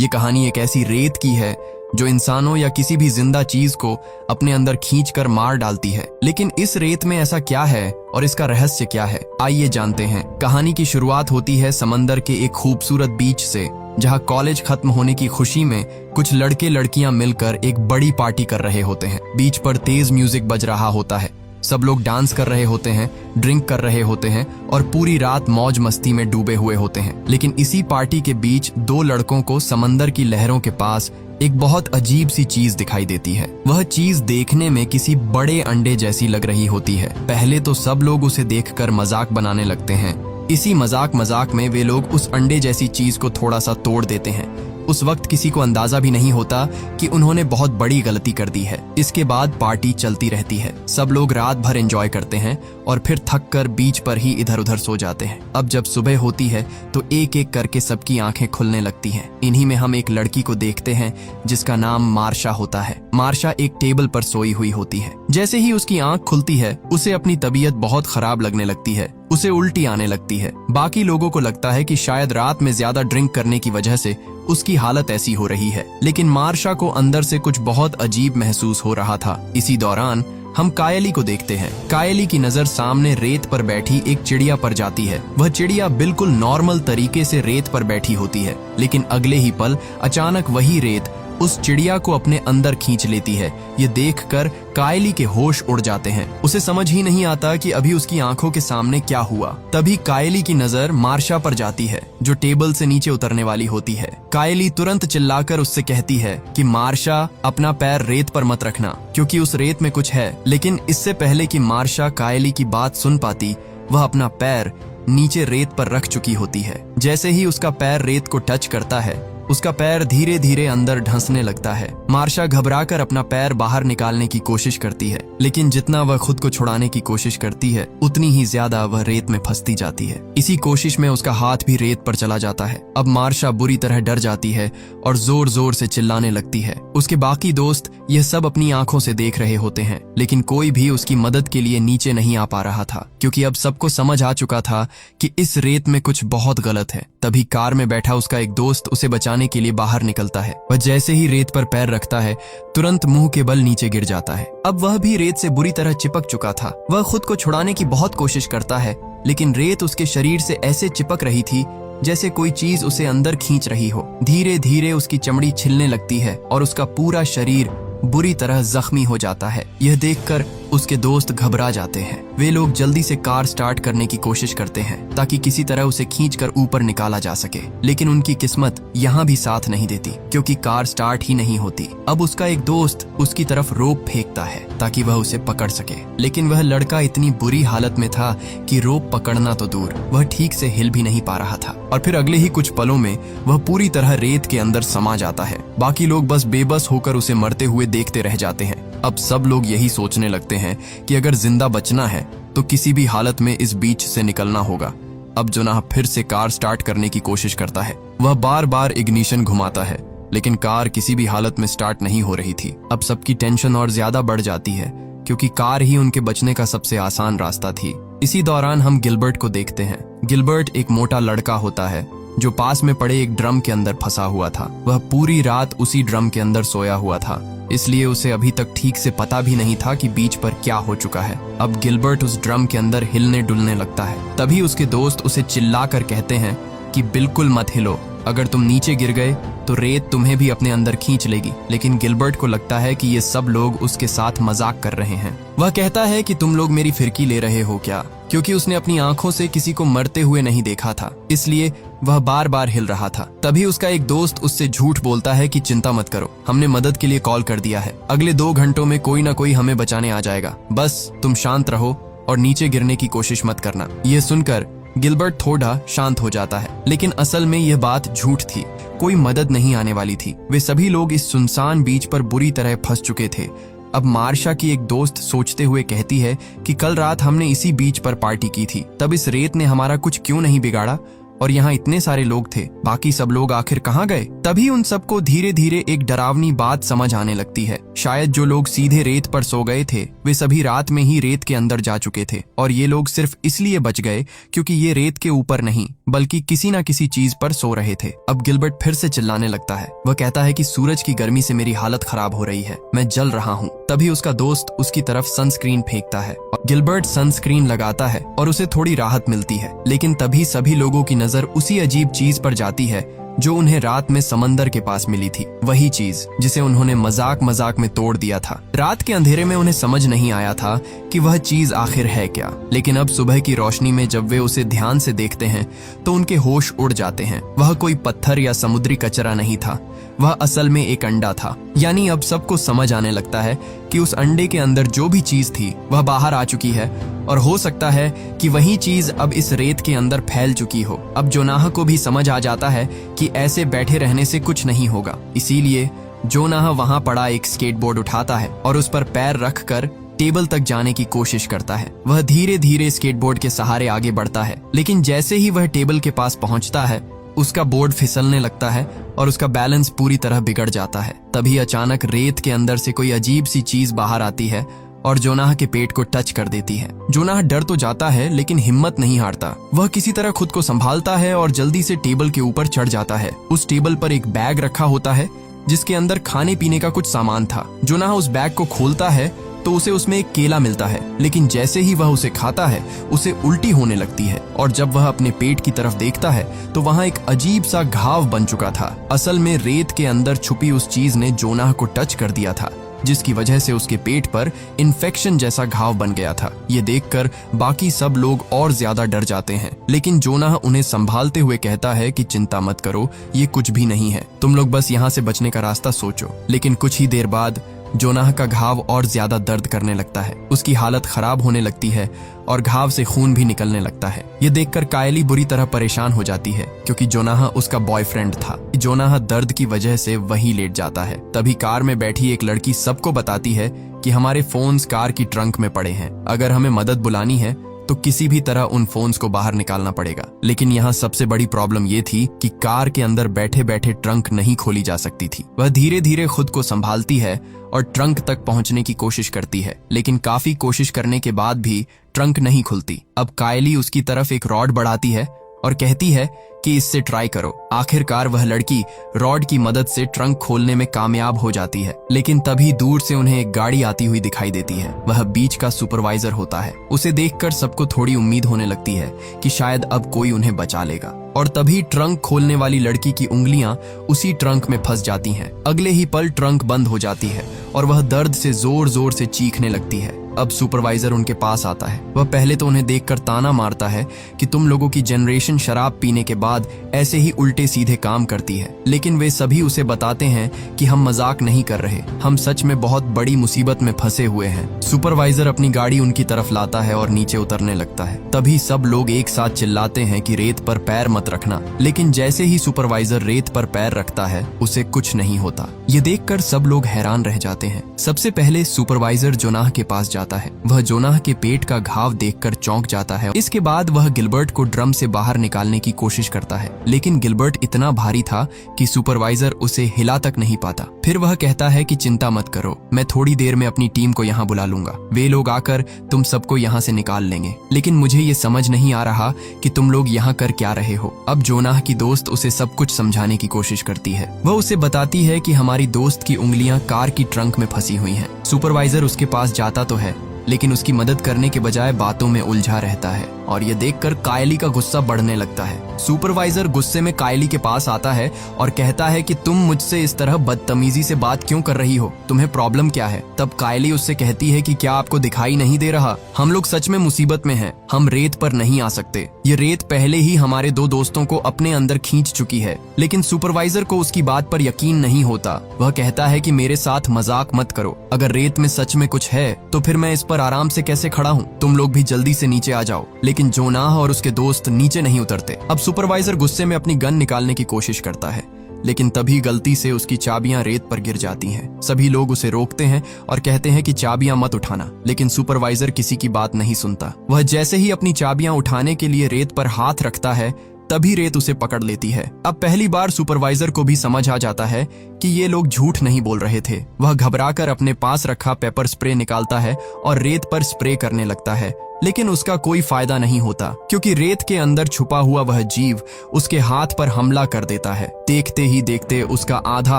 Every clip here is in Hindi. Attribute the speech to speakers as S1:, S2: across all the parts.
S1: ये कहानी एक ऐसी रेत की है जो इंसानों या किसी भी जिंदा चीज को अपने अंदर खींचकर मार डालती है। लेकिन इस रेत में ऐसा क्या है और इसका रहस्य क्या है, आइए जानते हैं। कहानी की शुरुआत होती है समंदर के एक खूबसूरत बीच से, जहां कॉलेज खत्म होने की खुशी में कुछ लड़के लड़कियां मिलकर एक बड़ी पार्टी कर रहे होते हैं। बीच पर तेज म्यूजिक बज रहा होता है, सब लोग डांस कर रहे होते हैं, ड्रिंक कर रहे होते हैं और पूरी रात मौज मस्ती में डूबे हुए होते हैं। लेकिन इसी पार्टी के बीच दो लड़कों को समंदर की लहरों के पास एक बहुत अजीब सी चीज दिखाई देती है। वह चीज देखने में किसी बड़े अंडे जैसी लग रही होती है। पहले तो सब लोग उसे देखकर मजाक बनाने लगते हैं। इसी मजाक में वे लोग उस अंडे जैसी चीज को थोड़ा सा तोड़ देते हैं। उस वक्त किसी को अंदाजा भी नहीं होता कि उन्होंने बहुत बड़ी गलती कर दी है। इसके बाद पार्टी चलती रहती है, सब लोग रात भर एंजॉय करते हैं और फिर थक कर बीच पर ही इधर उधर सो जाते हैं। अब जब सुबह होती है तो एक एक करके सबकी आंखें खुलने लगती हैं। इन्हीं में हम एक लड़की को देखते हैं जिसका नाम मार्शा होता है। मार्शा एक टेबल पर सोई हुई होती है। जैसे ही उसकी आंख खुलती है उसे अपनी तबीयत बहुत खराब लगने लगती है, उसे उल्टी आने लगती है। बाकी लोगों को लगता है कि शायद रात में ज्यादा ड्रिंक करने की वजह से उसकी हालत ऐसी हो रही है, लेकिन मार्शा को अंदर से कुछ बहुत अजीब महसूस हो रहा था। इसी दौरान हम कायली को देखते हैं। कायली की नजर सामने रेत पर बैठी एक चिड़िया पर जाती है। वह चिड़िया बिल्कुल नॉर्मल तरीके से रेत पर बैठी होती है, लेकिन अगले ही पल अचानक वही रेत उस चिड़िया को अपने अंदर खींच लेती है। ये देखकर कायली के होश उड़ जाते हैं। उसे समझ ही नहीं आता कि अभी उसकी आंखों के सामने क्या हुआ। तभी कायली की नजर मार्शा पर जाती है, जो टेबल से नीचे उतरने वाली होती है। कायली तुरंत चिल्लाकर उससे कहती है कि मार्शा, अपना पैर रेत पर मत रखना, क्योंकि उस रेत में कुछ है। लेकिन इससे पहले कि मार्शा कायली की बात सुन पाती, वह अपना पैर नीचे रेत पर रख चुकी होती है। जैसे ही उसका पैर रेत को टच करता है, उसका पैर धीरे धीरे अंदर ढंसने लगता है। मार्शा घबराकर अपना पैर बाहर निकालने की कोशिश करती है, लेकिन जितना वह खुद को छुड़ाने की कोशिश करती है उतनी ही ज्यादा वह रेत में फंसती जाती है। इसी कोशिश में उसका हाथ भी रेत पर चला जाता है। अब मार्शा बुरी तरह डर जाती है और जोर जोर से चिल्लाने लगती है। उसके बाकी दोस्त यह सब अपनी आंखों से देख रहे होते हैं, लेकिन कोई भी उसकी मदद के लिए नीचे नहीं आ पा रहा था, क्योंकि अब सबको समझ आ चुका था कि इस रेत में कुछ बहुत गलत है। तभी कार में बैठा उसका एक दोस्त उसे बचाने के लिए बाहर निकलता है। वह जैसे ही रेत पर पैर रखता है, तुरंत मुंह के बल नीचे गिर जाता है। अब वह भी रेत से बुरी तरह चिपक चुका था। वह खुद को छुड़ाने की बहुत कोशिश करता है, लेकिन रेत उसके शरीर से ऐसे चिपक रही थी जैसे कोई चीज उसे अंदर खींच रही हो। धीरे धीरे उसकी चमड़ी छिलने लगती है और उसका पूरा शरीर बुरी तरह जख्मी हो जाता है। यह देखकर उसके दोस्त घबरा जाते हैं। वे लोग जल्दी से कार स्टार्ट करने की कोशिश करते हैं ताकि किसी तरह उसे खींचकर ऊपर निकाला जा सके, लेकिन उनकी किस्मत यहाँ भी साथ नहीं देती, क्योंकि कार स्टार्ट ही नहीं होती। अब उसका एक दोस्त उसकी तरफ रोप फेंकता है ताकि वह उसे पकड़ सके, लेकिन वह लड़का इतनी बुरी हालत में था कि रोप पकड़ना तो दूर, वह ठीक से हिल भी नहीं पा रहा था। और फिर अगले ही कुछ पलों में वह पूरी तरह रेत के अंदर समा जाता है। बाकी लोग बस बेबस होकर उसे मरते हुए देखते रह जाते हैं। अब सब लोग यही सोचने लगते हैं कि अगर जिंदा बचना है तो किसी भी हालत में इस बीच से निकलना होगा। अब जुनाह फिर से कार स्टार्ट करने की कोशिश करता है। वह बार बार इग्निशन घुमाता है, लेकिन कार किसी भी हालत में स्टार्ट नहीं हो रही थी। अब सबकी टेंशन और ज्यादा बढ़ जाती है, क्योंकि कार ही उनके बचने का सबसे आसान रास्ता थी। इसी दौरान हम गिलबर्ट को देखते हैं। गिलबर्ट एक मोटा लड़का होता है जो पास में पड़े एक ड्रम के अंदर फंसा हुआ था। वह पूरी रात उसी ड्रम के अंदर सोया हुआ था, इसलिए उसे अभी तक ठीक से पता भी नहीं था कि बीच पर क्या हो चुका है। अब गिलबर्ट उस ड्रम के अंदर हिलने डुलने लगता है। तभी उसके दोस्त उसे चिल्लाकर कहते हैं कि बिल्कुल मत हिलो, अगर तुम नीचे गिर गए तो रेत तुम्हें भी अपने अंदर खींच लेगी। लेकिन गिलबर्ट को लगता है कि ये सब लोग उसके साथ मजाक कर रहे हैं। वह कहता है कि तुम लोग मेरी फिरकी ले रहे हो क्या, क्योंकि उसने अपनी आंखों से किसी को मरते हुए नहीं देखा था, इसलिए वह बार बार हिल रहा था। तभी उसका एक दोस्त उससे झूठ बोलता है कि चिंता मत करो, हमने मदद के लिए कॉल कर दिया है, अगले 2 घंटों में कोई ना कोई हमें बचाने आ जाएगा, बस तुम शांत रहो और नीचे गिरने की कोशिश मत करना। यह सुनकर गिलबर्ट थोड़ा शांत हो जाता है, लेकिन असल में यह बात झूठ थी। कोई मदद नहीं आने वाली थी। वे सभी लोग इस सुनसान बीच पर बुरी तरह फंस चुके थे। अब मार्शा की एक दोस्त सोचते हुए कहती है कि कल रात हमने इसी बीच पर पार्टी की थी, तब इस रेत ने हमारा कुछ क्यों नहीं बिगाड़ा। और यहाँ इतने सारे लोग थे, बाकी सब लोग आखिर कहाँ गए? तभी उन सबको धीरे धीरे एक डरावनी बात समझ आने लगती है। शायद जो लोग सीधे रेत पर सो गए थे वे सभी रात में ही रेत के अंदर जा चुके थे, और ये लोग सिर्फ इसलिए बच गए क्योंकि ये रेत के ऊपर नहीं बल्कि किसी न किसी चीज पर सो रहे थे। अब गिलबर्ट फिर से चिल्लाने लगता है। वह कहता है कि सूरज की गर्मी से मेरी हालत खराब हो रही है, मैं जल रहा हूँ। तभी उसका दोस्त उसकी तरफ सनस्क्रीन फेंकता है। गिलबर्ट सनस्क्रीन लगाता है और उसे थोड़ी राहत मिलती है, लेकिन तभी सभी लोगों की नजर उसी अजीब चीज पर जाती है जो उन्हें रात में समंदर के पास मिली थी। वही चीज जिसे उन्होंने मजाक मजाक में तोड़ दिया था। रात के अंधेरे में उन्हें समझ नहीं आया था कि वह चीज आखिर है क्या, लेकिन अब सुबह की रोशनी में जब वे उसे ध्यान से देखते हैं तो उनके होश उड़ जाते हैं। वह कोई पत्थर या समुद्री कचरा नहीं था, वह असल में एक अंडा था। यानी अब सबको समझ आने लगता है कि उस अंडे के अंदर जो भी चीज थी वह बाहर आ चुकी है, और हो सकता है कि वही चीज अब इस रेत के अंदर फैल चुकी हो। अब जोनाह को भी समझ आ जाता है कि ऐसे बैठे रहने से कुछ नहीं होगा, इसीलिए जोनाह वहां पड़ा एक स्केटबोर्ड उठाता है और उस पर पैर रखकर टेबल तक जाने की कोशिश करता है। वह धीरे धीरे स्केटबोर्ड के सहारे आगे बढ़ता है, लेकिन जैसे ही वह टेबल के पास पहुंचता है उसका बोर्ड फिसलने लगता है और उसका बैलेंस पूरी तरह बिगड़ जाता है। तभी अचानक रेत के अंदर से कोई अजीब सी चीज बाहर आती है और जोनाह के पेट को टच कर देती है। जोनाह डर तो जाता है लेकिन हिम्मत नहीं हारता। वह किसी तरह खुद को संभालता है और जल्दी से टेबल के ऊपर चढ़ जाता है। उस टेबल पर एक बैग रखा होता है जिसके अंदर खाने पीने का कुछ सामान था। जोनाह उस बैग को खोलता है तो उसे उसमें एक केला मिलता है, लेकिन जैसे ही वह उसे खाता है उसे उल्टी होने लगती है, और जब वह अपने पेट की तरफ देखता है तो वहां एक अजीब सा घाव बन चुका था। असल में रेत के अंदर छुपी उस चीज ने जोनाह को टच कर दिया था, जिसकी वजह से उसके पेट पर इन्फेक्शन जैसा घाव बन गया था। ये देखकर बाकी सब लोग और ज्यादा डर जाते हैं, लेकिन जोनाह उन्हें संभालते हुए कहता है कि चिंता मत करो, ये कुछ भी नहीं है, तुम लोग बस यहाँ से बचने का रास्ता सोचो। लेकिन कुछ ही देर बाद जोनाह का घाव और ज्यादा दर्द करने लगता है, उसकी हालत खराब होने लगती है और घाव से खून भी निकलने लगता है। ये देखकर कायली बुरी तरह परेशान हो जाती है क्योंकि जोनाह उसका बॉयफ्रेंड था। जोनाह दर्द की वजह से वहीं लेट जाता है। तभी कार में बैठी एक लड़की सबको बताती है कि हमारे फोन्स कार की ट्रंक में पड़े हैं, अगर हमें मदद बुलानी है तो किसी भी तरह उन फोन्स को बाहर निकालना पड़ेगा। लेकिन यहाँ सबसे बड़ी प्रॉब्लम ये थी कि कार के अंदर बैठे बैठे ट्रंक नहीं खोली जा सकती थी। वह धीरे धीरे खुद को संभालती है और ट्रंक तक पहुंचने की कोशिश करती है, लेकिन काफी कोशिश करने के बाद भी ट्रंक नहीं खुलती। अब कायली उसकी तरफ एक रॉड बढ़ाती है और कहती है कि इससे ट्राई करो। आखिरकार वह लड़की रॉड की मदद से ट्रंक खोलने में कामयाब हो जाती है, लेकिन तभी दूर से उन्हें एक गाड़ी आती हुई दिखाई देती है। वह बीच का सुपरवाइजर होता है। उसे देखकर सबको थोड़ी उम्मीद होने लगती है कि शायद अब कोई उन्हें बचा लेगा, और तभी ट्रंक खोलने वाली लड़की की उंगलियां उसी ट्रंक में फंस जाती हैं। अगले ही पल ट्रंक बंद हो जाती है और वह दर्द से जोर जोर से चीखने लगती है। अब सुपरवाइजर उनके पास आता है। वह पहले तो उन्हें देखकर ताना मारता है कि तुम लोगों की जनरेशन शराब पीने के बाद ऐसे ही उल्टे सीधे काम करती है, लेकिन वे सभी उसे बताते हैं कि हम मजाक नहीं कर रहे, हम सच में बहुत बड़ी मुसीबत में फंसे हुए हैं। सुपरवाइजर अपनी गाड़ी उनकी तरफ लाता है और नीचे उतरने लगता है। तभी सब लोग एक साथ चिल्लाते हैं कि रेत पर पैर मत रखना, लेकिन जैसे ही सुपरवाइजर रेत पर पैर रखता है उसे कुछ नहीं होता। ये देखकर सब लोग हैरान रह जाते हैं। सबसे पहले सुपरवाइजर जोनाह के पास जाता है। वह जोनाह के पेट का घाव देखकर चौंक जाता है। इसके बाद वह गिलबर्ट को ड्रम से बाहर निकालने की कोशिश करता है, लेकिन गिलबर्ट इतना भारी था कि सुपरवाइजर उसे हिला तक नहीं पाता। फिर वह कहता है कि चिंता मत करो, मैं थोड़ी देर में अपनी टीम को यहाँ बुला लूंगा, वे लोग आकर तुम सबको यहाँ से निकाल लेंगे। लेकिन मुझे ये समझ नहीं आ रहा कि तुम लोग यहाँ कर क्या रहे हो। अब जोनाह की दोस्त उसे सब कुछ समझाने की कोशिश करती है। वह उसे बताती है कि हमारी दोस्त की उंगलियां कार की ट्रंक में फंसी हुई हैं। सुपरवाइजर उसके पास जाता तो है, लेकिन उसकी मदद करने के बजाय बातों में उलझा रहता है, और यह देखकर कायली का गुस्सा बढ़ने लगता है। सुपरवाइजर गुस्से में कायली के पास आता है और कहता है कि तुम मुझसे इस तरह बदतमीजी से बात क्यों कर रही हो, तुम्हें प्रॉब्लम क्या है। तब कायली उससे कहती है कि क्या आपको दिखाई नहीं दे रहा, हम लोग सच में मुसीबत में हैं, हम रेत पर नहीं आ सकते। ये रेत पहले ही हमारे दो दोस्तों को अपने अंदर खींच चुकी है। लेकिन सुपरवाइजर को उसकी बात पर यकीन नहीं होता। वह कहता है कि मेरे साथ मजाक मत करो, अगर रेत में सच में कुछ है तो फिर मैं इस पर आराम से कैसे खड़ा हूँ, तुम लोग भी जल्दी से नीचे आ जाओ। लेकिन जोनाह और उसके दोस्त नीचे नहीं उतरते। अब सुपरवाइजर गुस्से में अपनी गन निकालने की कोशिश करता है, लेकिन तभी गलती से उसकी चाबियां रेत पर गिर जाती हैं। सभी लोग उसे रोकते हैं और कहते हैं कि चाबियां मत उठाना, लेकिन सुपरवाइजर किसी की बात नहीं सुनता। वह जैसे ही अपनी चाबियां उठाने के लिए रेत पर हाथ रखता है तभी रेत उसे पकड़ लेती है। अब पहली बार सुपरवाइजर को भी समझ आ जाता है कि ये लोग झूठ नहीं बोल रहे थे। वह घबराकर अपने पास रखा पेपर स्प्रे निकालता है और रेत पर स्प्रे करने लगता है, लेकिन उसका कोई फायदा नहीं होता क्योंकि रेत के अंदर छुपा हुआ वह जीव उसके हाथ पर हमला कर देता है। देखते ही देखते उसका आधा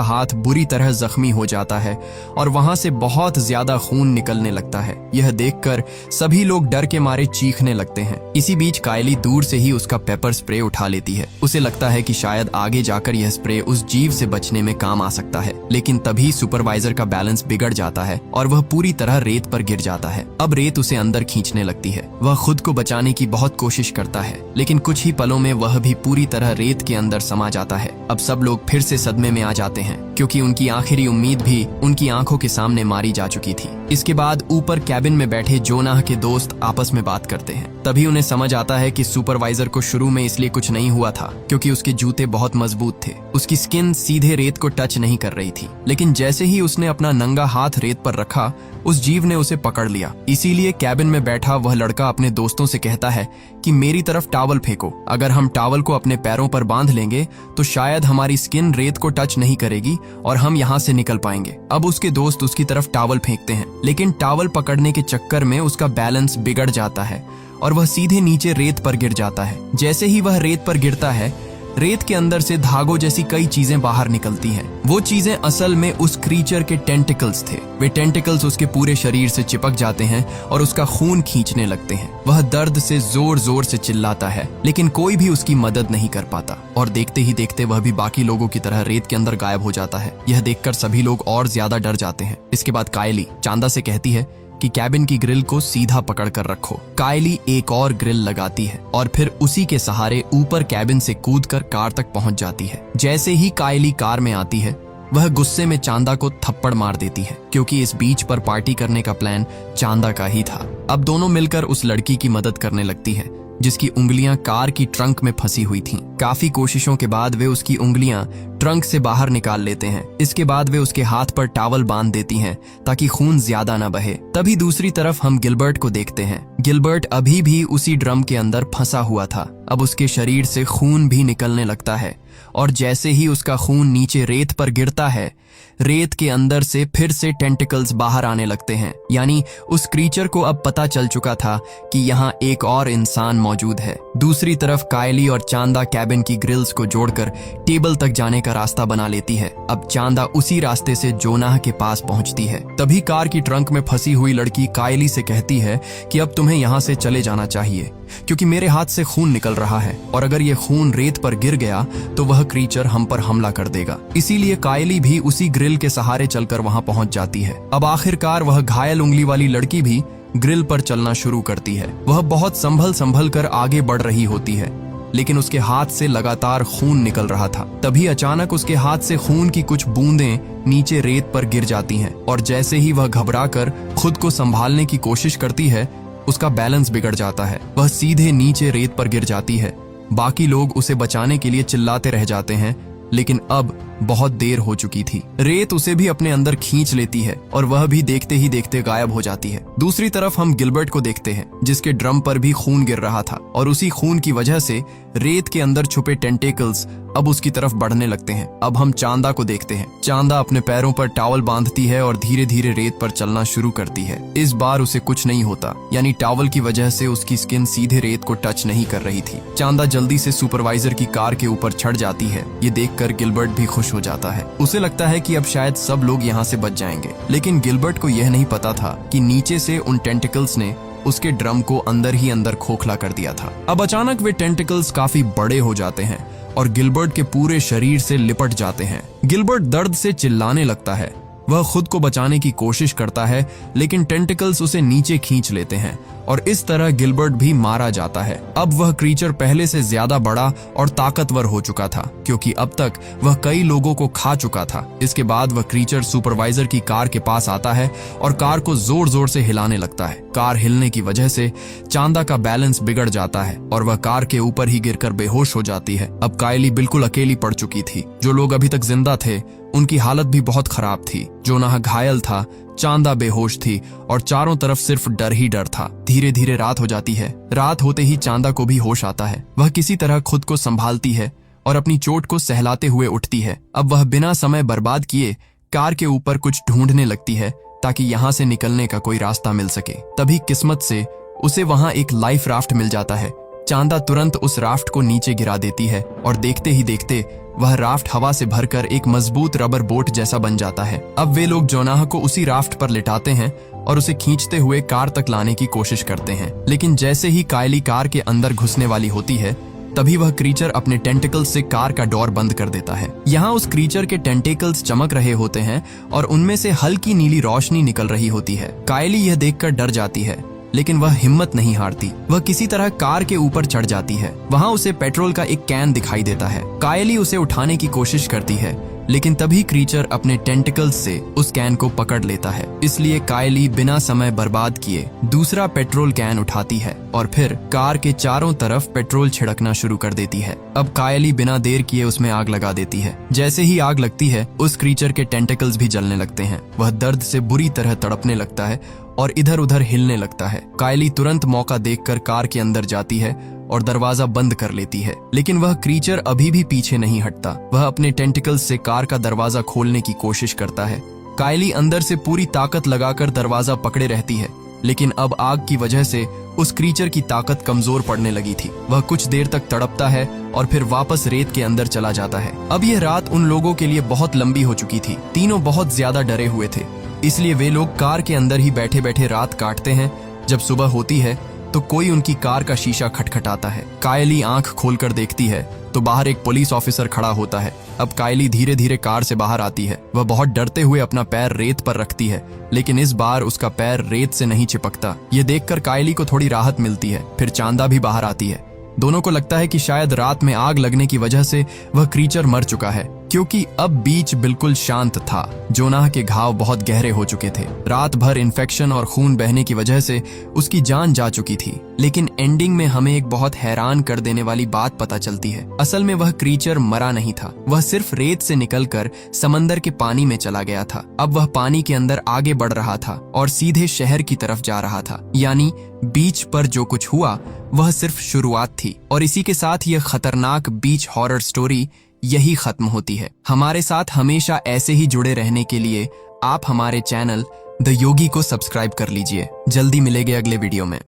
S1: हाथ बुरी तरह जख्मी हो जाता है और वहां से बहुत ज्यादा खून निकलने लगता है। यह देखकर सभी लोग डर के मारे चीखने लगते हैं। इसी बीच कायली दूर से ही उसका पेपर स्प्रे उठा लेती है। उसे लगता है कि शायद आगे जाकर यह स्प्रे उस जीव से बचने में काम आ सकता है, लेकिन तभी सुपरवाइजर का बैलेंस बिगड़ जाता है और वह पूरी तरह रेत पर गिर जाता है। अब रेत उसे अंदर खींचने लगती है। वह खुद को बचाने की बहुत कोशिश करता है, लेकिन कुछ ही पलों में वह भी पूरी तरह रेत के अंदर समा जाता है। अब सब लोग फिर से सदमे में आ जाते हैं क्योंकि उनकी आखिरी उम्मीद भी उनकी आंखों के सामने मारी जा चुकी थी। इसके बाद ऊपर कैबिन में बैठे जोनाह के दोस्त आपस में बात करते हैं। तभी उन्हें समझ आता है कि सुपरवाइजर को शुरू में इसलिए कुछ नहीं हुआ था क्योंकि उसके जूते बहुत मजबूत थे। उसकी स्किन सीधे रेत को टच नहीं कर रही थी, लेकिन जैसे ही उसने अपना नंगा हाथ रेत पर रखा, उस जीव ने उसे पकड़ लिया। इसीलिए कैबिन में बैठा वह लड़का अपने दोस्तों से कहता है कि मेरी तरफ टॉवल फेंको। अगर हम टॉवल को अपने पैरों पर बांध लेंगे तो शायद हमारी स्किन रेत को टच नहीं करेगी और हम यहाँ से निकल पाएंगे। अब उसके दोस्त उसकी तरफ टॉवल फेंकते हैं, लेकिन टॉवल पकड़ने के चक्कर में उसका बैलेंस बिगड़ जाता है और वह सीधे नीचे रेत पर गिर जाता है। जैसे ही वह रेत पर गिरता है, रेत के अंदर से धागों जैसी कई चीजें बाहर निकलती हैं। वो चीजें असल में उस क्रीचर के टेंटिकल्स थे। वे टेंटिकल्स उसके पूरे शरीर से चिपक जाते हैं और उसका खून खींचने लगते हैं। वह दर्द से जोर जोर से चिल्लाता है, लेकिन कोई भी उसकी मदद नहीं कर पाता और देखते ही देखते वह भी बाकी लोगों की तरह रेत के अंदर गायब हो जाता है। यह देखकर सभी लोग और ज्यादा डर जाते हैं। इसके बाद कायली चांदा से कहती है कि कैबिन की ग्रिल को सीधा पकड़ कर रखो। कायली एक और ग्रिल लगाती है और फिर उसी के सहारे ऊपर कैबिन से कूदकर कार तक पहुंच जाती है। जैसे ही कायली कार में आती है, वह गुस्से में चांदा को थप्पड़ मार देती है क्योंकि इस बीच पर पार्टी करने का प्लान चांदा का ही था। अब दोनों मिलकर उस लड़की की मदद करने लगती है जिसकी उंगलियां कार की ट्रंक में फंसी हुई थीं। काफी कोशिशों के बाद वे उसकी उंगलियां ट्रंक से बाहर निकाल लेते हैं। इसके बाद वे उसके हाथ पर टॉवल बांध देती हैं ताकि खून ज्यादा न बहे। तभी दूसरी तरफ हम गिलबर्ट को देखते हैं। गिलबर्ट अभी भी उसी ड्रम के अंदर फंसा हुआ था। अब उसके शरीर से खून भी निकलने लगता है और जैसे ही उसका खून नीचे रेत पर गिरता है, रेत के अंदर से फिर से टेंटिकल्स बाहर आने लगते हैं। यानी उस क्रीचर को अब पता चल चुका था कि यहाँ एक और इंसान मौजूद है। दूसरी तरफ कायली और चांदा कैबिन की ग्रिल्स को जोड़कर टेबल तक जाने का रास्ता बना लेती है। अब चांदा उसी रास्ते से जोनाह के पास पहुंचती है। तभी कार की ट्रंक में फंसी हुई लड़की कायली से कहती है कि अब तुम्हें यहाँ से चले जाना चाहिए क्योंकि मेरे हाथ से खून निकल रहा है और अगर ये खून रेत पर गिर गया तो वह क्रीचर हम पर हमला कर देगा। इसीलिए कायली भी उसी ग्रिल के सहारे चलकर वहां पहुंच जाती है। अब आखिरकार वह घायल उंगली वाली लड़की भी ग्रिल पर चलना शुरू करती है। वह बहुत संभल कर आगे बढ़ रही होती है, लेकिन उसके हाथ से लगातार खून निकल रहा था। तभी अचानक उसके हाथ से खून की कुछ बूंदें नीचे रेत पर गिर जाती हैं और जैसे ही वह घबराकर खुद को संभालने की कोशिश करती है, उसका बैलेंस बिगड़ जाता है। वह सीधे नीचे रेत पर गिर जाती है। बाकी लोग उसे बचाने के लिए चिल्लाते रह जाते हैं, लेकिन अब बहुत देर हो चुकी थी। रेत उसे भी अपने अंदर खींच लेती है और वह भी देखते ही देखते गायब हो जाती है। दूसरी तरफ हम गिलबर्ट को देखते हैं जिसके ड्रम पर भी खून गिर रहा था और उसी खून की वजह से रेत के अंदर छुपे टेंटेकल्स अब उसकी तरफ बढ़ने लगते हैं। अब हम चांदा को देखते हैं। चांदा अपने पैरों पर टॉवल बांधती है और धीरे धीरे रेत पर चलना शुरू करती है। इस बार उसे कुछ नहीं होता, यानी टॉवल की वजह से उसकी स्किन सीधे रेत को टच नहीं कर रही थी। चांदा जल्दी से सुपरवाइजर की कार के ऊपर चढ़ जाती है। ये देखकर गिलबर्ट भी खुश हो जाता है। उसे लगता है कि अब शायद सब लोग यहाँ से बच जाएंगे, लेकिन गिलबर्ट को यह नहीं पता था कि नीचे से उन टेंटिकल्स ने उसके ड्रम को अंदर ही अंदर खोखला कर दिया था। अब अचानक वे टेंटिकल्स काफी बड़े हो जाते हैं और गिलबर्ट के पूरे शरीर से लिपट जाते हैं। गिलबर्ट दर्द से चिल्लाने लगता है। वह खुद को बचाने की कोशिश करता है, लेकिन टेंटिकल्स उसे नीचे खींच लेते हैं और इस तरह गिलबर्ट भी मारा जाता है। अब वह क्रीचर पहले से ज्यादा बड़ा और ताकतवर हो चुका था क्योंकि अब तक वह कई लोगों को खा चुका था। इसके बाद वह क्रीचर सुपरवाइजर की कार के पास आता है और कार को जोर जोर से हिलाने लगता है। कार हिलने की वजह से चांदा का बैलेंस बिगड़ जाता है और वह कार के ऊपर ही गिरकर बेहोश हो जाती है। अब कायली बिल्कुल अकेली पड़ चुकी थी। जो लोग अभी तक जिंदा थे उनकी हालत भी बहुत खराब थी। जोनाह घायल था, चांदा बेहोश थी और चारों तरफ सिर्फ डर ही डर था। धीरे धीरे रात हो जाती है। रात होते ही चांदा को भी होश आता है। वह किसी तरह खुद को संभालती है और अपनी चोट को सहलाते हुए उठती है। अब वह बिना समय बर्बाद किए कार के ऊपर कुछ ढूंढने लगती है ताकि यहाँ से निकलने का कोई रास्ता मिल सके। तभी किस्मत से उसे वहां एक लाइफ राफ्ट मिल जाता है। चांदा तुरंत उस राफ्ट को नीचे गिरा देती है और देखते ही देखते वह राफ्ट हवा से भरकर एक मजबूत रबर बोट जैसा बन जाता है। अब वे लोग जोनाह को उसी राफ्ट पर लिटाते हैं और उसे खींचते हुए कार तक लाने की कोशिश करते हैं। लेकिन जैसे ही कायली कार के अंदर घुसने वाली होती है, तभी वह क्रीचर अपने टेंटिकल्स से कार का डोर बंद कर देता है। यहाँ उस क्रीचर के टेंटिकल्स चमक रहे होते हैं और उनमें से हल्की नीली रोशनी निकल रही होती है। कायली यह देखकर डर जाती है, लेकिन वह हिम्मत नहीं हारती। वह किसी तरह कार के ऊपर चढ़ जाती है। वहाँ उसे पेट्रोल का एक कैन दिखाई देता है। कायली उसे उठाने की कोशिश करती है, लेकिन तभी क्रीचर अपने टेंटिकल्स से उस कैन को पकड़ लेता है। इसलिए कायली बिना समय बर्बाद किए दूसरा पेट्रोल कैन उठाती है और फिर कार के चारों तरफ पेट्रोल छिड़कना शुरू कर देती है। अब कायली बिना देर किए उसमें आग लगा देती है। जैसे ही आग लगती है, उस क्रीचर के टेंटिकल्स भी जलने लगते हैं। वह दर्द से बुरी तरह तड़पने लगता है और इधर उधर हिलने लगता है। कायली तुरंत मौका देखकर कार के अंदर जाती है और दरवाजा बंद कर लेती है, लेकिन वह क्रीचर अभी भी पीछे नहीं हटता। वह अपने टेंटिकल्स से कार का दरवाजा खोलने की कोशिश करता है। कायली अंदर से पूरी ताकत लगाकर दरवाजा पकड़े रहती है, लेकिन अब आग की वजह से उस क्रीचर की ताकत कमजोर पड़ने लगी थी। वह कुछ देर तक तड़पता है और फिर वापस रेत के अंदर चला जाता है। अब यह रात उन लोगों के लिए बहुत लंबी हो चुकी थी। तीनों बहुत ज्यादा डरे हुए थे, इसलिए वे लोग कार के अंदर ही बैठे बैठे रात काटते हैं। जब सुबह होती है तो कोई उनकी कार का शीशा खटखटाता है। कायली आंख खोलकर देखती है तो बाहर एक पुलिस ऑफिसर खड़ा होता है। अब कायली धीरे धीरे कार से बाहर आती है। वह बहुत डरते हुए अपना पैर रेत पर रखती है, लेकिन इस बार उसका पैर रेत से नहीं चिपकता। ये देखकर कायली को थोड़ी राहत मिलती है। फिर चांदा भी बाहर आती है। दोनों को लगता है कि शायद रात में आग लगने की वजह से वह क्रीचर मर चुका है, क्योंकि अब बीच बिल्कुल शांत था। जोनाह के घाव बहुत गहरे हो चुके थे। रात भर इन्फेक्शन और खून बहने की वजह से उसकी जान जा चुकी थी। लेकिन एंडिंग में हमें एक बहुत हैरान कर देने वाली बात पता चलती है। असल में वह क्रीचर मरा नहीं था। वह सिर्फ रेत से निकलकर समंदर के पानी में चला गया था। अब वह पानी के अंदर आगे बढ़ रहा था और सीधे शहर की तरफ जा रहा था। यानी बीच पर जो कुछ हुआ वह सिर्फ शुरुआत थी, और इसी के साथ यह खतरनाक बीच हॉरर स्टोरी यही खत्म होती है। हमारे साथ हमेशा ऐसे ही जुड़े रहने के लिए आप हमारे चैनल द योगी को सब्सक्राइब कर लीजिए। जल्दी मिलेंगे अगले वीडियो में।